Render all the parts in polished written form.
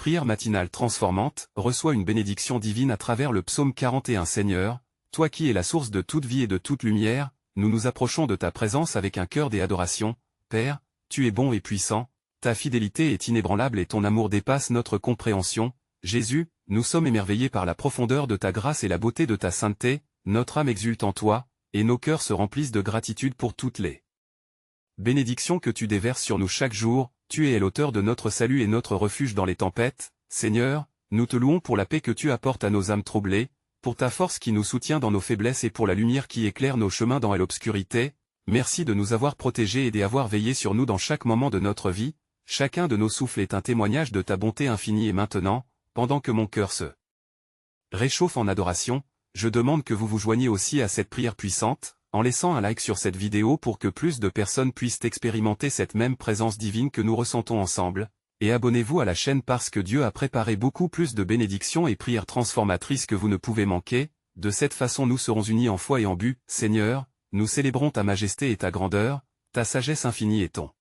prière matinale transformante, reçois une bénédiction divine à travers le psaume 41. Seigneur, toi qui es la source de toute vie et de toute lumière, nous nous approchons de ta présence avec un cœur d'adoration. Père, tu es bon et puissant, ta fidélité est inébranlable et ton amour dépasse notre compréhension. Jésus, nous sommes émerveillés par la profondeur de ta grâce et la beauté de ta sainteté, notre âme exulte en toi, et nos cœurs se remplissent de gratitude pour toutes les bénédictions que tu déverses sur nous chaque jour. Tu es l'auteur de notre salut et notre refuge dans les tempêtes. Seigneur, nous te louons pour la paix que tu apportes à nos âmes troublées, pour ta force qui nous soutient dans nos faiblesses et pour la lumière qui éclaire nos chemins dans l'obscurité. Merci de nous avoir protégés et d'avoir veillé sur nous dans chaque moment de notre vie. Chacun de nos souffles est un témoignage de ta bonté infinie et maintenant, pendant que mon cœur se réchauffe en adoration, je demande que vous vous joigniez aussi à cette prière puissante, en laissant un like sur cette vidéo pour que plus de personnes puissent expérimenter cette même présence divine que nous ressentons ensemble, et abonnez-vous à la chaîne parce que Dieu a préparé beaucoup plus de bénédictions et prières transformatrices que vous ne pouvez manquer. De cette façon nous serons unis en foi et en but. Seigneur, nous célébrons ta majesté et ta grandeur, ta sagesse infinie et ton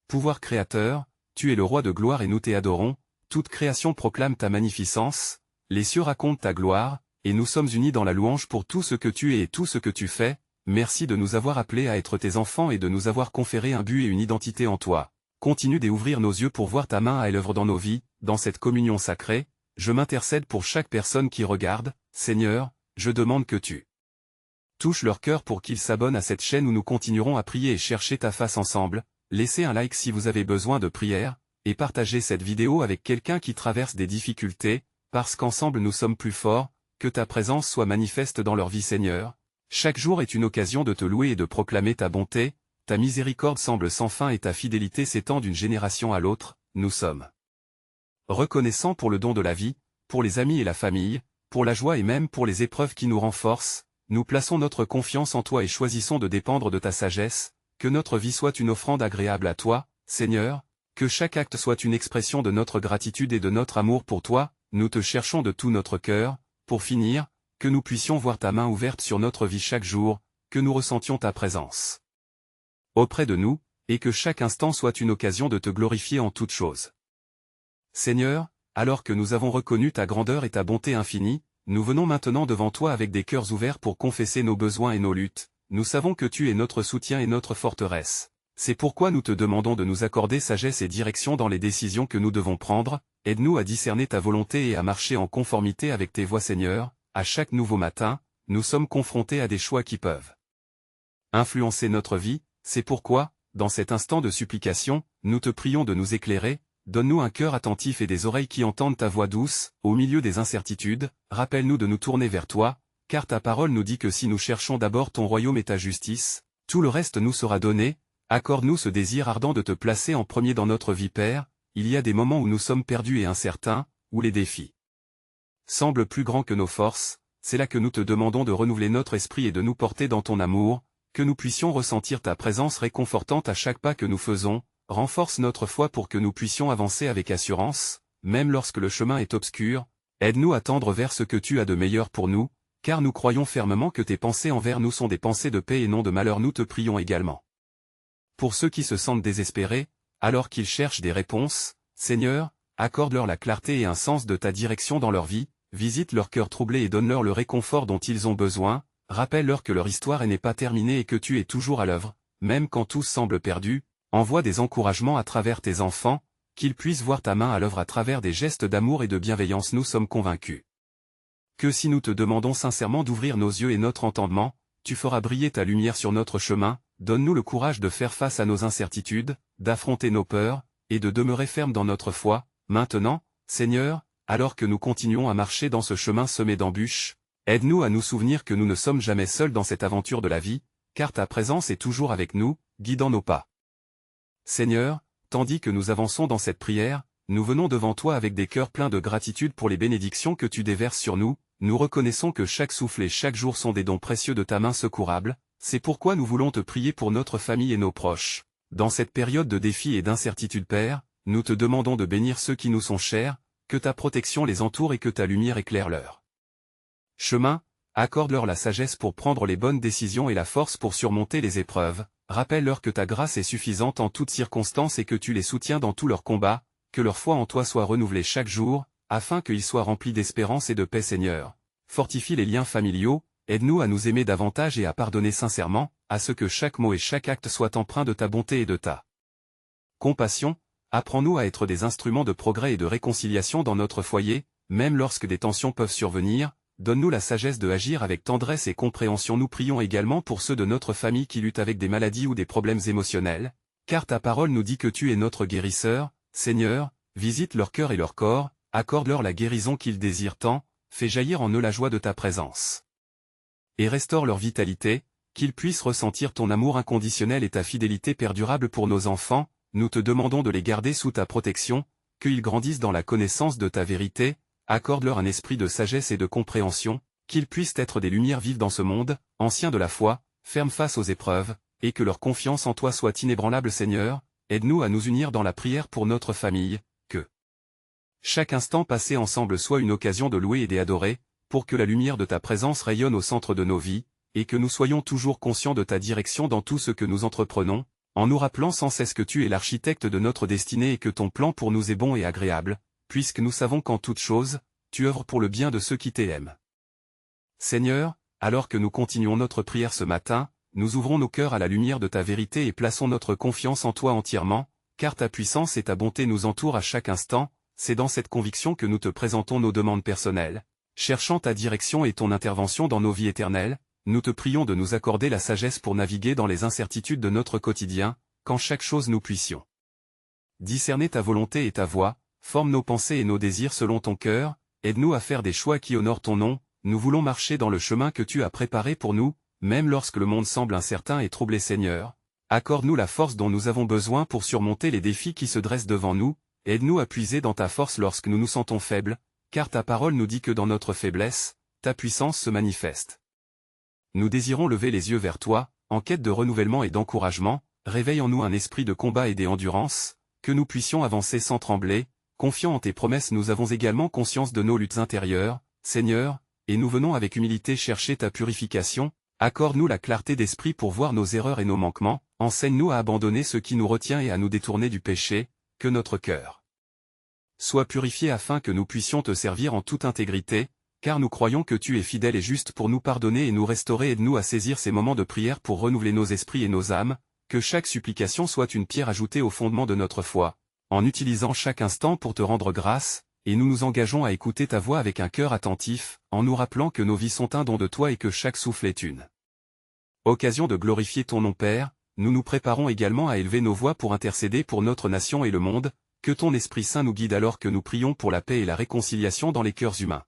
pouvoir créateur. Tu es le roi de gloire et nous t'adorons. Toute création proclame ta magnificence, les cieux racontent ta gloire, et nous sommes unis dans la louange pour tout ce que tu es et tout ce que tu fais. Merci de nous avoir appelés à être tes enfants et de nous avoir conféré un but et une identité en toi. Continue d'ouvrir nos yeux pour voir ta main à l'œuvre dans nos vies, dans cette communion sacrée. Je m'intercède pour chaque personne qui regarde. Seigneur, je demande que tu touches leur cœur pour qu'ils s'abonnent à cette chaîne où nous continuerons à prier et chercher ta face ensemble. Laissez un like si vous avez besoin de prière, et partagez cette vidéo avec quelqu'un qui traverse des difficultés, parce qu'ensemble nous sommes plus forts. Que ta présence soit manifeste dans leur vie, Seigneur. Chaque jour est une occasion de te louer et de proclamer ta bonté. Ta miséricorde semble sans fin et ta fidélité s'étend d'une génération à l'autre. Nous sommes reconnaissants pour le don de la vie, pour les amis et la famille, pour la joie et même pour les épreuves qui nous renforcent. Nous plaçons notre confiance en toi et choisissons de dépendre de ta sagesse. Que notre vie soit une offrande agréable à toi, Seigneur. Que chaque acte soit une expression de notre gratitude et de notre amour pour toi. Nous te cherchons de tout notre cœur. Pour finir, que nous puissions voir ta main ouverte sur notre vie chaque jour, que nous ressentions ta présence auprès de nous, et que chaque instant soit une occasion de te glorifier en toutes choses. Seigneur, alors que nous avons reconnu ta grandeur et ta bonté infinie, nous venons maintenant devant toi avec des cœurs ouverts pour confesser nos besoins et nos luttes. Nous savons que tu es notre soutien et notre forteresse. C'est pourquoi nous te demandons de nous accorder sagesse et direction dans les décisions que nous devons prendre. Aide-nous à discerner ta volonté et à marcher en conformité avec tes voies, Seigneur. À chaque nouveau matin, nous sommes confrontés à des choix qui peuvent influencer notre vie. C'est pourquoi, dans cet instant de supplication, nous te prions de nous éclairer. Donne-nous un cœur attentif et des oreilles qui entendent ta voix douce. Au milieu des incertitudes, rappelle-nous de nous tourner vers toi, car ta parole nous dit que si nous cherchons d'abord ton royaume et ta justice, tout le reste nous sera donné. Accorde-nous ce désir ardent de te placer en premier dans notre vie, Père. Il y a des moments où nous sommes perdus et incertains, où les défis semblent plus grands que nos forces. C'est là que nous te demandons de renouveler notre esprit et de nous porter dans ton amour, que nous puissions ressentir ta présence réconfortante à chaque pas que nous faisons. Renforce notre foi pour que nous puissions avancer avec assurance, même lorsque le chemin est obscur. Aide-nous à tendre vers ce que tu as de meilleur pour nous, car nous croyons fermement que tes pensées envers nous sont des pensées de paix et non de malheur. Nous te prions également pour ceux qui se sentent désespérés, alors qu'ils cherchent des réponses. Seigneur, accorde-leur la clarté et un sens de ta direction dans leur vie, visite leur cœur troublé et donne-leur le réconfort dont ils ont besoin. Rappelle-leur que leur histoire n'est pas terminée et que tu es toujours à l'œuvre, même quand tout semble perdu. Envoie des encouragements à travers tes enfants, qu'ils puissent voir ta main à l'œuvre à travers des gestes d'amour et de bienveillance. Nous sommes convaincus que si nous te demandons sincèrement d'ouvrir nos yeux et notre entendement, tu feras briller ta lumière sur notre chemin. Donne-nous le courage de faire face à nos incertitudes, d'affronter nos peurs, et de demeurer fermes dans notre foi. Maintenant, Seigneur, alors que nous continuons à marcher dans ce chemin semé d'embûches, aide-nous à nous souvenir que nous ne sommes jamais seuls dans cette aventure de la vie, car ta présence est toujours avec nous, guidant nos pas. Seigneur, tandis que nous avançons dans cette prière, nous venons devant toi avec des cœurs pleins de gratitude pour les bénédictions que tu déverses sur nous. Nous reconnaissons que chaque souffle et chaque jour sont des dons précieux de ta main secourable. C'est pourquoi nous voulons te prier pour notre famille et nos proches. Dans cette période de défis et d'incertitude, Père, nous te demandons de bénir ceux qui nous sont chers, que ta protection les entoure et que ta lumière éclaire leur chemin. Accorde-leur la sagesse pour prendre les bonnes décisions et la force pour surmonter les épreuves. Rappelle-leur que ta grâce est suffisante en toutes circonstances et que tu les soutiens dans tous leurs combats. que leur foi en toi soit renouvelée chaque jour, afin qu'ils soient remplis d'espérance et de paix Seigneur. Fortifie les liens familiaux, aide-nous à nous aimer davantage et à pardonner sincèrement, à ce que chaque mot et chaque acte soient empreints de ta bonté et de ta compassion. Apprends-nous à être des instruments de progrès et de réconciliation dans notre foyer, même lorsque des tensions peuvent survenir. Donne-nous la sagesse de agir avec tendresse et compréhension. Nous prions également pour ceux de notre famille qui luttent avec des maladies ou des problèmes émotionnels, car ta parole nous dit que tu es notre guérisseur. Seigneur, visite leur cœur et leur corps, accorde-leur la guérison qu'ils désirent tant, fais jaillir en eux la joie de ta présence. Et restaure leur vitalité, qu'ils puissent ressentir ton amour inconditionnel et ta fidélité perdurable pour nos enfants. Nous te demandons de les garder sous ta protection, qu'ils grandissent dans la connaissance de ta vérité. Accorde-leur un esprit de sagesse et de compréhension, qu'ils puissent être des lumières vives dans ce monde, anciens de la foi, fermes face aux épreuves, et que leur confiance en toi soit inébranlable Seigneur. Aide-nous à nous unir dans la prière pour notre famille, que chaque instant passé ensemble soit une occasion de louer et d'adorer, pour que la lumière de ta présence rayonne au centre de nos vies, et que nous soyons toujours conscients de ta direction dans tout ce que nous entreprenons, en nous rappelant sans cesse que tu es l'architecte de notre destinée et que ton plan pour nous est bon et agréable, puisque nous savons qu'en toute chose, tu œuvres pour le bien de ceux qui t'aiment. Seigneur, alors que nous continuons notre prière ce matin, nous ouvrons nos cœurs à la lumière de ta vérité et plaçons notre confiance en toi entièrement, car ta puissance et ta bonté nous entourent à chaque instant. C'est dans cette conviction que nous te présentons nos demandes personnelles. Cherchant ta direction et ton intervention dans nos vies éternelles, nous te prions de nous accorder la sagesse pour naviguer dans les incertitudes de notre quotidien, qu'en chaque chose nous puissions discerner ta volonté et ta voie. Forme nos pensées et nos désirs selon ton cœur, aide-nous à faire des choix qui honorent ton nom. Nous voulons marcher dans le chemin que tu as préparé pour nous, même lorsque le monde semble incertain et troublé Seigneur. Accorde-nous la force dont nous avons besoin pour surmonter les défis qui se dressent devant nous, aide-nous à puiser dans ta force lorsque nous nous sentons faibles, car ta parole nous dit que dans notre faiblesse, ta puissance se manifeste. Nous désirons lever les yeux vers toi, en quête de renouvellement et d'encouragement. Réveille en nous un esprit de combat et d'endurance, que nous puissions avancer sans trembler. Confiant en tes promesses, nous avons également conscience de nos luttes intérieures, Seigneur, et nous venons avec humilité chercher ta purification. Accorde-nous la clarté d'esprit pour voir nos erreurs et nos manquements, enseigne-nous à abandonner ce qui nous retient et à nous détourner du péché, que notre cœur soit purifié afin que nous puissions te servir en toute intégrité, car nous croyons que tu es fidèle et juste pour nous pardonner et nous restaurer. Aide-nous à saisir ces moments de prière pour renouveler nos esprits et nos âmes, que chaque supplication soit une pierre ajoutée au fondement de notre foi, en utilisant chaque instant pour te rendre grâce, et nous nous engageons à écouter ta voix avec un cœur attentif, en nous rappelant que nos vies sont un don de toi et que chaque souffle est une occasion de glorifier ton nom Père. Nous nous préparons également à élever nos voix pour intercéder pour notre nation et le monde, que ton Esprit Saint nous guide alors que nous prions pour la paix et la réconciliation dans les cœurs humains.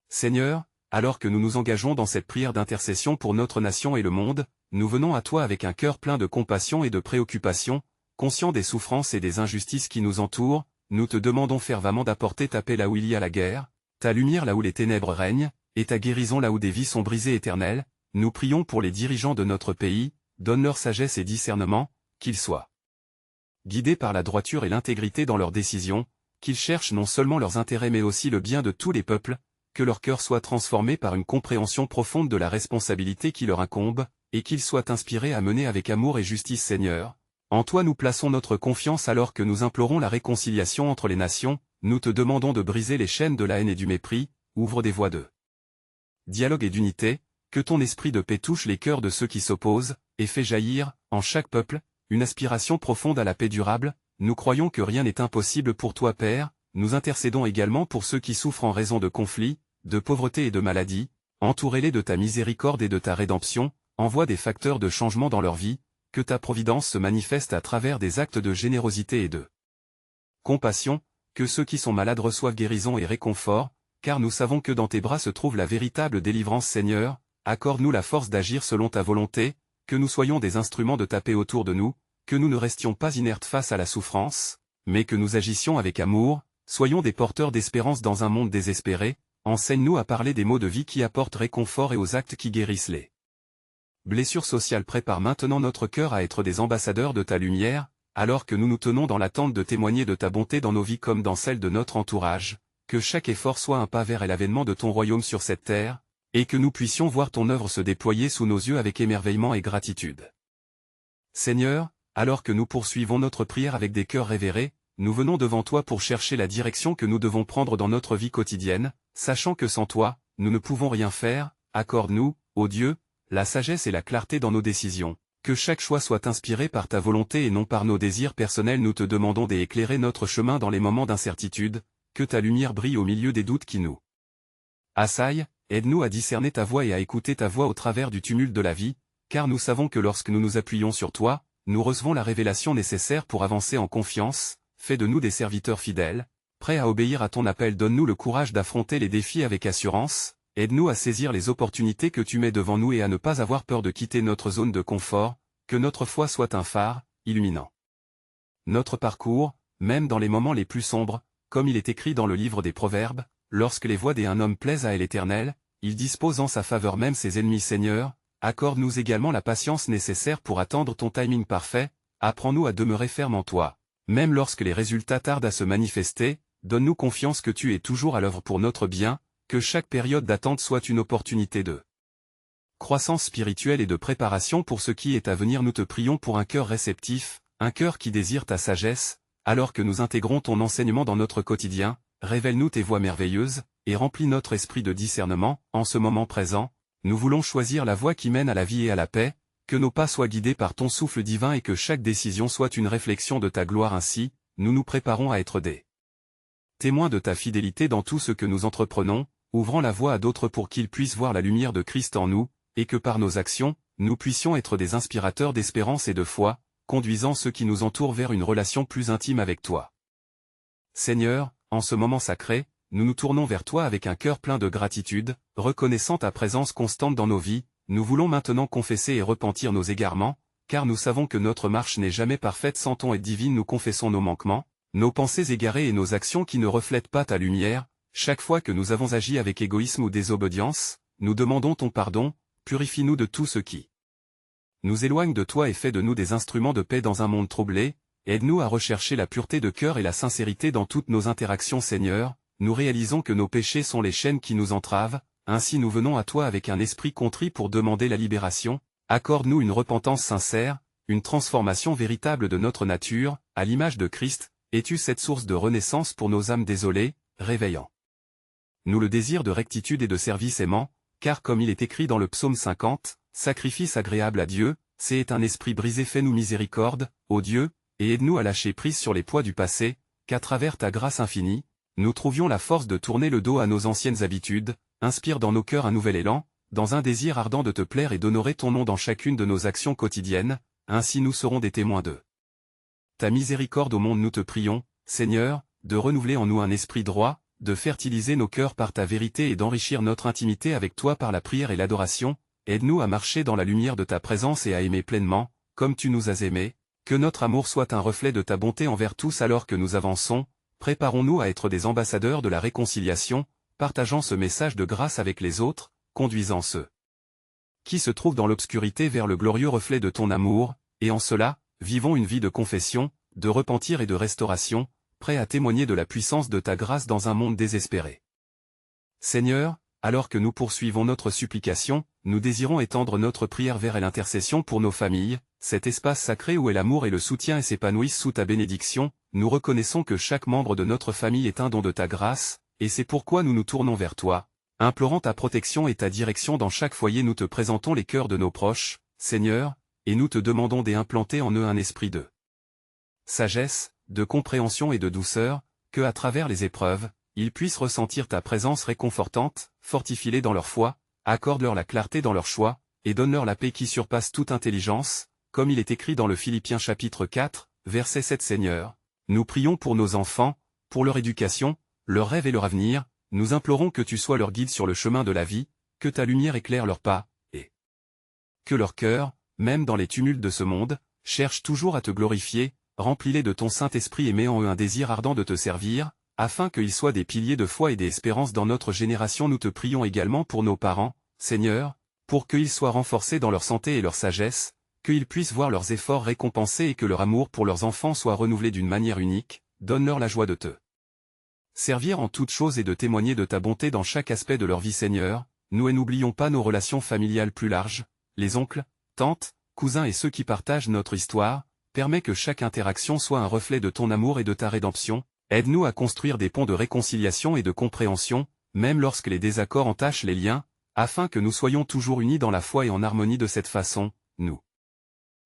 Seigneur, alors que nous nous engageons dans cette prière d'intercession pour notre nation et le monde, nous venons à toi avec un cœur plein de compassion et de préoccupation, conscients des souffrances et des injustices qui nous entourent. Nous te demandons fervemment d'apporter ta paix là où il y a la guerre, ta lumière là où les ténèbres règnent, et ta guérison là où des vies sont brisées éternelles. Nous prions pour les dirigeants de notre pays, donne-leur sagesse et discernement, qu'ils soient guidés par la droiture et l'intégrité dans leurs décisions, qu'ils cherchent non seulement leurs intérêts mais aussi le bien de tous les peuples, que leur cœur soit transformé par une compréhension profonde de la responsabilité qui leur incombe, et qu'ils soient inspirés à mener avec amour et justice Seigneur. En toi nous plaçons notre confiance alors que nous implorons la réconciliation entre les nations. Nous te demandons de briser les chaînes de la haine et du mépris, ouvre des voies de dialogue et d'unité, que ton esprit de paix touche les cœurs de ceux qui s'opposent, et fait jaillir, en chaque peuple, une aspiration profonde à la paix durable. Nous croyons que rien n'est impossible pour toi Père. Nous intercédons également pour ceux qui souffrent en raison de conflits, de pauvreté et de maladies. Entourez-les de ta miséricorde et de ta rédemption, envoie des facteurs de changement dans leur vie, que ta providence se manifeste à travers des actes de générosité et de compassion, que ceux qui sont malades reçoivent guérison et réconfort, car nous savons que dans tes bras se trouve la véritable délivrance Seigneur. Accorde-nous la force d'agir selon ta volonté, que nous soyons des instruments de ta paix autour de nous, que nous ne restions pas inertes face à la souffrance, mais que nous agissions avec amour. Soyons des porteurs d'espérance dans un monde désespéré. Enseigne-nous à parler des mots de vie qui apportent réconfort et aux actes qui guérissent les blessures sociales. Prépare maintenant notre cœur à être des ambassadeurs de ta lumière, alors que nous nous tenons dans l'attente de témoigner de ta bonté dans nos vies comme dans celles de notre entourage, que chaque effort soit un pas vers l'avènement de ton royaume sur cette terre, et que nous puissions voir ton œuvre se déployer sous nos yeux avec émerveillement et gratitude. Seigneur, alors que nous poursuivons notre prière avec des cœurs révérés, nous venons devant toi pour chercher la direction que nous devons prendre dans notre vie quotidienne, sachant que sans toi, nous ne pouvons rien faire. Accorde-nous, ô Dieu, la sagesse et la clarté dans nos décisions. Que chaque choix soit inspiré par ta volonté et non par nos désirs personnels. Nous te demandons d'éclairer notre chemin dans les moments d'incertitude, que ta lumière brille au milieu des doutes qui nous assaillent. Aide-nous à discerner ta voix et à écouter ta voix au travers du tumulte de la vie, car nous savons que lorsque nous nous appuyons sur toi, nous recevons la révélation nécessaire pour avancer en confiance. Fais de nous des serviteurs fidèles, prêts à obéir à ton appel. Donne-nous le courage d'affronter les défis avec assurance. Aide-nous à saisir les opportunités que tu mets devant nous et à ne pas avoir peur de quitter notre zone de confort. Que notre foi soit un phare, illuminant notre parcours, même dans les moments les plus sombres, comme il est écrit dans le livre des Proverbes, lorsque les voies d'un homme plaisent à l'Éternel, il dispose en sa faveur même ses ennemis. Seigneur, accorde-nous également la patience nécessaire pour attendre ton timing parfait. Apprends-nous à demeurer ferme en toi. Même lorsque les résultats tardent à se manifester, donne-nous confiance que tu es toujours à l'œuvre pour notre bien, que chaque période d'attente soit une opportunité de croissance spirituelle et de préparation pour ce qui est à venir. Nous te prions pour un cœur réceptif, un cœur qui désire ta sagesse, alors que nous intégrons ton enseignement dans notre quotidien. Révèle-nous tes voies merveilleuses, et remplis notre esprit de discernement. En ce moment présent, nous voulons choisir la voie qui mène à la vie et à la paix, que nos pas soient guidés par ton souffle divin et que chaque décision soit une réflexion de ta gloire. Ainsi, nous nous préparons à être des témoins de ta fidélité dans tout ce que nous entreprenons, ouvrant la voie à d'autres pour qu'ils puissent voir la lumière de Christ en nous, et que par nos actions, nous puissions être des inspirateurs d'espérance et de foi, conduisant ceux qui nous entourent vers une relation plus intime avec toi. Seigneur, en ce moment sacré, nous nous tournons vers toi avec un cœur plein de gratitude, reconnaissant ta présence constante dans nos vies. Nous voulons maintenant confesser et repentir nos égarements, car nous savons que notre marche n'est jamais parfaite sans ton aide divine. Nous confessons nos manquements, nos pensées égarées et nos actions qui ne reflètent pas ta lumière. Chaque fois que nous avons agi avec égoïsme ou désobéissance, nous demandons ton pardon. Purifie-nous de tout ce qui nous éloigne de toi et fais de nous des instruments de paix dans un monde troublé. Aide-nous à rechercher la pureté de cœur et la sincérité dans toutes nos interactions. Seigneur, nous réalisons que nos péchés sont les chaînes qui nous entravent. Ainsi nous venons à toi avec un esprit contrit pour demander la libération. Accorde-nous une repentance sincère, une transformation véritable de notre nature, à l'image de Christ. Es-tu cette source de renaissance pour nos âmes désolées, réveillant nous le désir de rectitude et de service aimant, car comme il est écrit dans le psaume 50, sacrifice agréable à Dieu, c'est un esprit brisé. Fais-nous miséricorde, ô Dieu, et aide-nous à lâcher prise sur les poids du passé, qu'à travers ta grâce infinie, nous trouvions la force de tourner le dos à nos anciennes habitudes. Inspire dans nos cœurs un nouvel élan, dans un désir ardent de te plaire et d'honorer ton nom dans chacune de nos actions quotidiennes. Ainsi nous serons des témoins de ta miséricorde au monde. Nous te prions, Seigneur, de renouveler en nous un esprit droit, de fertiliser nos cœurs par ta vérité et d'enrichir notre intimité avec toi par la prière et l'adoration. Aide-nous à marcher dans la lumière de ta présence et à aimer pleinement, comme tu nous as aimés. Que notre amour soit un reflet de ta bonté envers tous alors que nous avançons. Préparons-nous à être des ambassadeurs de la réconciliation, partageant ce message de grâce avec les autres, conduisant ceux qui se trouvent dans l'obscurité vers le glorieux reflet de ton amour, et en cela, vivons une vie de confession, de repentir et de restauration, prêts à témoigner de la puissance de ta grâce dans un monde désespéré. Seigneur, alors que nous poursuivons notre supplication, nous désirons étendre notre prière vers l'intercession pour nos familles, cet espace sacré où l'amour et le soutien s'épanouissent sous ta bénédiction. Nous reconnaissons que chaque membre de notre famille est un don de ta grâce, et c'est pourquoi nous nous tournons vers toi, implorant ta protection et ta direction dans chaque foyer. Nous te présentons les cœurs de nos proches, Seigneur, et nous te demandons d'implanter en eux un esprit de sagesse, de compréhension et de douceur, que à travers les épreuves, ils puissent ressentir ta présence réconfortante. Fortifie-les dans leur foi, accorde-leur la clarté dans leur choix, et donne-leur la paix qui surpasse toute intelligence, comme il est écrit dans le Philippiens chapitre 4, verset 7. Seigneur, nous prions pour nos enfants, pour leur éducation, leurs rêves et leur avenir. Nous implorons que tu sois leur guide sur le chemin de la vie, que ta lumière éclaire leurs pas, et que leur cœur, même dans les tumultes de ce monde, cherche toujours à te glorifier. Remplis-les de ton Saint-Esprit et mets en eux un désir ardent de te servir, afin qu'ils soient des piliers de foi et d'espérance dans notre génération. Nous te prions également pour nos parents, Seigneur, pour qu'ils soient renforcés dans leur santé et leur sagesse, qu'ils puissent voir leurs efforts récompensés et que leur amour pour leurs enfants soit renouvelé d'une manière unique. Donne-leur la joie de te servir en toutes choses et de témoigner de ta bonté dans chaque aspect de leur vie. Seigneur, nous et n'oublions pas nos relations familiales plus larges, les oncles, tantes, cousins et ceux qui partagent notre histoire. permets que chaque interaction soit un reflet de ton amour et de ta rédemption, aide-nous à construire des ponts de réconciliation et de compréhension, même lorsque les désaccords entachent les liens, afin que nous soyons toujours unis dans la foi et en harmonie de cette façon, nous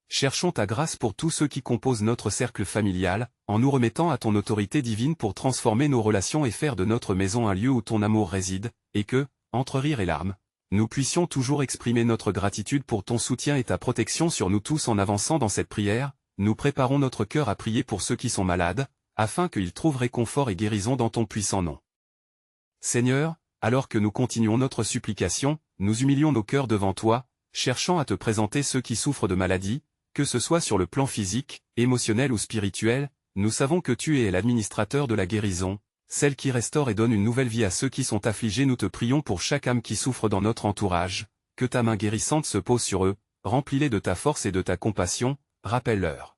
cherchons ta grâce pour tous ceux qui composent notre cercle familial, en nous remettant à ton autorité divine pour transformer nos relations et faire de notre maison un lieu où ton amour réside, et que, entre rire et larmes, nous puissions toujours exprimer notre gratitude pour ton soutien et ta protection sur nous tous en avançant dans cette prière. Nous préparons notre cœur à prier pour ceux qui sont malades, afin qu'ils trouvent réconfort et guérison dans ton puissant nom. Seigneur, alors que nous continuons notre supplication, nous humilions nos cœurs devant toi, cherchant à te présenter ceux qui souffrent de maladies, que ce soit sur le plan physique, émotionnel ou spirituel, nous savons que tu es l'administrateur de la guérison, celle qui restaure et donne une nouvelle vie à ceux qui sont affligés. Nous te prions pour chaque âme qui souffre dans notre entourage, que ta main guérissante se pose sur eux, remplis-les de ta force et de ta compassion, rappelle-leur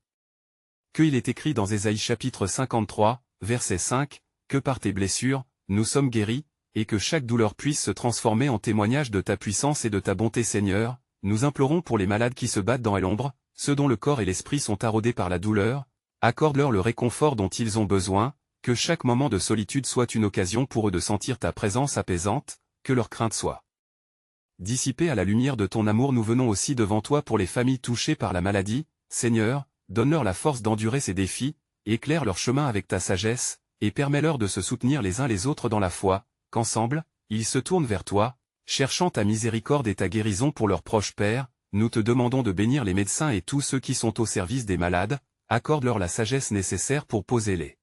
que il est écrit dans Ésaïe chapitre 53, verset 5, que par tes blessures, nous sommes guéris, et que chaque douleur puisse se transformer en témoignage de ta puissance et de ta bonté. Seigneur, nous implorons pour les malades qui se battent dans l'ombre, ceux dont le corps et l'esprit sont taraudés par la douleur, accorde-leur le réconfort dont ils ont besoin, que chaque moment de solitude soit une occasion pour eux de sentir ta présence apaisante, que leur crainte soit dissipée à la lumière de ton amour. Nous venons aussi devant toi pour les familles touchées par la maladie. Seigneur, donne-leur la force d'endurer ces défis, éclaire leur chemin avec ta sagesse, et permets-leur de se soutenir les uns les autres dans la foi, qu'ensemble, ils se tournent vers toi, cherchant ta miséricorde et ta guérison pour leurs proches. Père, nous te demandons de bénir les médecins et tous ceux qui sont au service des malades, accorde-leur la sagesse nécessaire pour poser les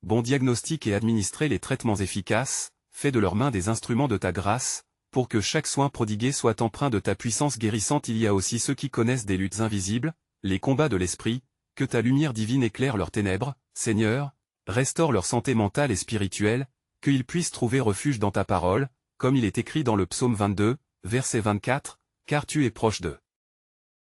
bons diagnostics et administrer les traitements efficaces, fais de leurs mains des instruments de ta grâce, pour que chaque soin prodigué soit empreint de ta puissance guérissante. Il y a aussi ceux qui connaissent des luttes invisibles, les combats de l'esprit, que ta lumière divine éclaire leurs ténèbres. Seigneur, restaure leur santé mentale et spirituelle, qu'ils puissent trouver refuge dans ta parole, comme il est écrit dans le psaume 22, verset 24, car tu es proche d'eux.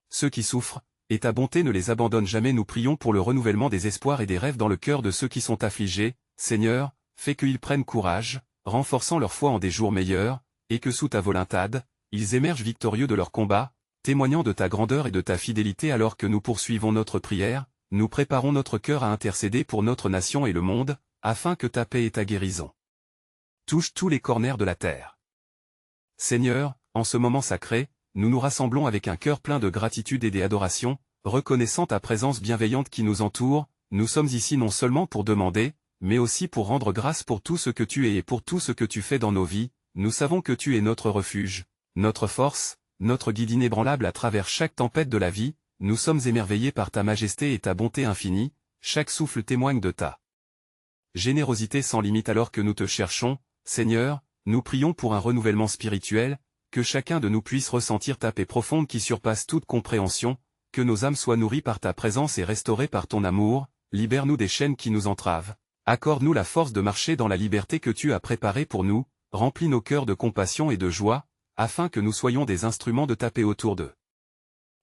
Ceux qui souffrent, et ta bonté ne les abandonne jamais. Nous prions pour le renouvellement des espoirs et des rêves dans le cœur de ceux qui sont affligés. Seigneur, fais qu'ils prennent courage, renforçant leur foi en des jours meilleurs, et que sous ta volontade, ils émergent victorieux de leur combat, témoignant de ta grandeur et de ta fidélité. Alors que nous poursuivons notre prière, nous préparons notre cœur à intercéder pour notre nation et le monde, afin que ta paix et ta guérison touchent tous les corners de la terre. Seigneur, en ce moment sacré, nous nous rassemblons avec un cœur plein de gratitude et d'adoration, reconnaissant ta présence bienveillante qui nous entoure. Nous sommes ici non seulement pour demander, mais aussi pour rendre grâce pour tout ce que tu es et pour tout ce que tu fais dans nos vies. Nous savons que tu es notre refuge, notre force, notre guide inébranlable à travers chaque tempête de la vie. Nous sommes émerveillés par ta majesté et ta bonté infinie, chaque souffle témoigne de ta générosité sans limite. Alors que nous te cherchons, Seigneur, nous prions pour un renouvellement spirituel, que chacun de nous puisse ressentir ta paix profonde qui surpasse toute compréhension, que nos âmes soient nourries par ta présence et restaurées par ton amour. Libère-nous des chaînes qui nous entravent, accorde-nous la force de marcher dans la liberté que tu as préparée pour nous, remplis nos cœurs de compassion et de joie, afin que nous soyons des instruments de ta paix autour d'eux.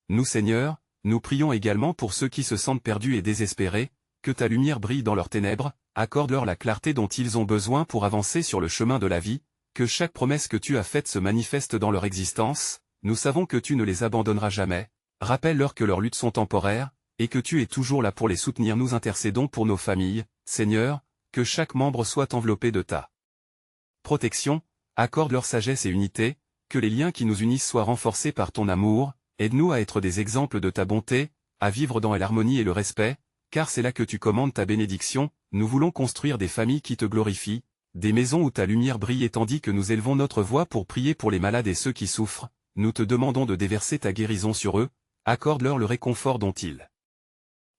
Nous Seigneur, nous prions également pour ceux qui se sentent perdus et désespérés, que ta lumière brille dans leurs ténèbres, accorde-leur la clarté dont ils ont besoin pour avancer sur le chemin de la vie, que chaque promesse que tu as faite se manifeste dans leur existence. Nous savons que tu ne les abandonneras jamais, rappelle-leur que leurs luttes sont temporaires, et que tu es toujours là pour les soutenir. Nous intercédons pour nos familles, Seigneur, que chaque membre soit enveloppé de ta protection, accorde leur sagesse et unité, que les liens qui nous unissent soient renforcés par ton amour, aide-nous à être des exemples de ta bonté, à vivre dans l'harmonie et le respect, car c'est là que tu commandes ta bénédiction. Nous voulons construire des familles qui te glorifient, des maisons où ta lumière brille. Et tandis que nous élevons notre voix pour prier pour les malades et ceux qui souffrent, nous te demandons de déverser ta guérison sur eux, accorde-leur le réconfort dont ils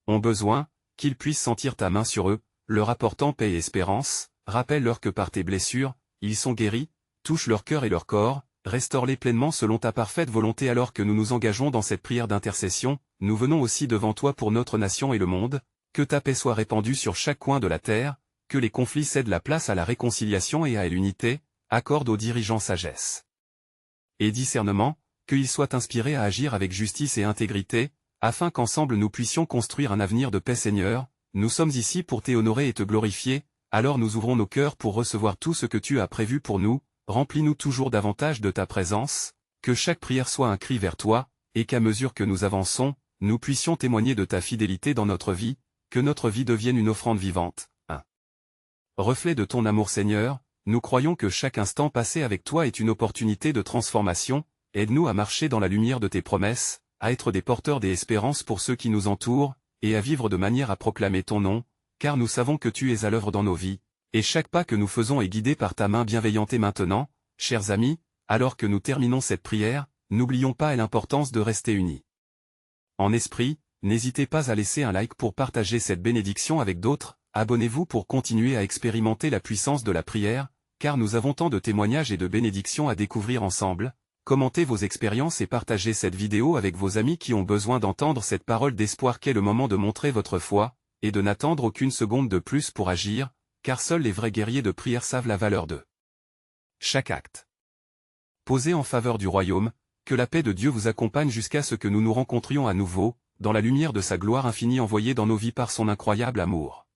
ont besoin, qu'ils puissent sentir ta main sur eux, leur apportant paix et espérance. Rappelle-leur que par tes blessures, ils sont guéris, touche leur cœur et leur corps, restaure-les pleinement selon ta parfaite volonté. Alors que nous nous engageons dans cette prière d'intercession, nous venons aussi devant toi pour notre nation et le monde, que ta paix soit répandue sur chaque coin de la terre, que les conflits cèdent la place à la réconciliation et à l'unité, accorde aux dirigeants sagesse et discernement, qu'ils soient inspirés à agir avec justice et intégrité, afin qu'ensemble nous puissions construire un avenir de paix. Seigneur, nous sommes ici pour t'honorer et te glorifier, alors nous ouvrons nos cœurs pour recevoir tout ce que tu as prévu pour nous, remplis-nous toujours davantage de ta présence, que chaque prière soit un cri vers toi, et qu'à mesure que nous avançons, nous puissions témoigner de ta fidélité dans notre vie, que notre vie devienne une offrande vivante, un reflet de ton amour Seigneur. Nous croyons que chaque instant passé avec toi est une opportunité de transformation. Aide-nous à marcher dans la lumière de tes promesses, à être des porteurs d'espérance pour ceux qui nous entourent, et à vivre de manière à proclamer ton nom, car nous savons que tu es à l'œuvre dans nos vies, et chaque pas que nous faisons est guidé par ta main bienveillante. Et maintenant, chers amis, alors que nous terminons cette prière, n'oublions pas l'importance de rester unis. En esprit, n'hésitez pas à laisser un like pour partager cette bénédiction avec d'autres, abonnez-vous pour continuer à expérimenter la puissance de la prière, car nous avons tant de témoignages et de bénédictions à découvrir ensemble. Commentez vos expériences et partagez cette vidéo avec vos amis qui ont besoin d'entendre cette parole d'espoir qu'est le moment de montrer votre foi, et de n'attendre aucune seconde de plus pour agir, car seuls les vrais guerriers de prière savent la valeur de chaque acte. Posez en faveur du royaume, que la paix de Dieu vous accompagne jusqu'à ce que nous nous rencontrions à nouveau, dans la lumière de sa gloire infinie envoyée dans nos vies par son incroyable amour.